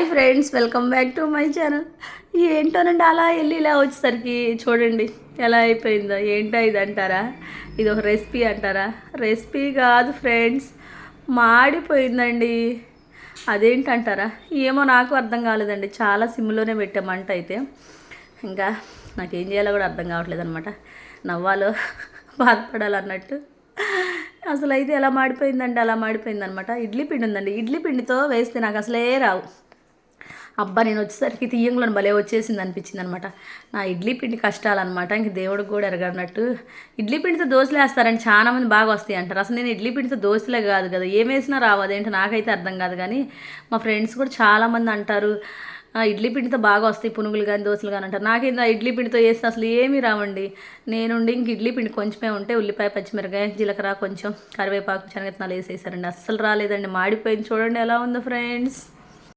Friends welcome back to my channel. ఏంటోనండి అలా వెళ్ళి ఇలా వచ్చేసరికి చూడండి ఎలా అయిపోయిందో. ఏంటో ఇది అంటారా, ఇది ఒక రెసిపీ అంటారా? రెసిపీ కాదు ఫ్రెండ్స్, మాడిపోయిందండి. అదేంటంటారా, ఏమో నాకు అర్థం కాలేదండి. చాలా సిమ్లోనే పెట్టామంట అయితే ఇంకా నాకేం చేయాలో కూడా అర్థం కావట్లేదు అనమాట. నవ్వాలో బాధపడాలన్నట్టు. అసలు అయితే ఎలా మాడిపోయిందంటే అలా మాడిపోయింది అనమాట. ఇడ్లీ పిండి ఉందండి, ఇడ్లీ పిండితో వేస్తే నాకు అసలే రావు. అబ్బా నేను వచ్చేసరికి తీయంగులను భలే వచ్చేసింది అనిపించింది అనమాట. నా ఇడ్లీ పిండి కష్టాలన్నమాట. ఇంక దేవుడికి కూడా ఎరగనట్టు. ఇడ్లీ పిండితో దోశలు వేస్తారని చాలామంది బాగా వస్తాయి అంటారు. అసలు నేను ఇడ్లీ పిండితో దోశలే కాదు కదా, ఏం వేసినా రావు. అదేంటో నాకైతే అర్థం కాదు. కానీ మా ఫ్రెండ్స్ కూడా చాలామంది అంటారు ఇడ్లీ పిండితో బాగా వస్తాయి పునుగులు కానీ దోశలు కానీ అంటారు. నాకేందో ఇడ్లీ పిండితో వేస్తే అసలు ఏమీ రావండి. నేనుండి ఇంక ఇడ్లీ పిండి కొంచెమే ఉంటే ఉల్లిపాయ పచ్చిమిరకాయ జీలకర్ర కొంచెం కరివేపాకు శనగత్నాలు వేసేసారండి. అస్సలు రాలేదండి, మాడిపోయింది. చూడండి ఎలా ఉందో ఫ్రెండ్స్.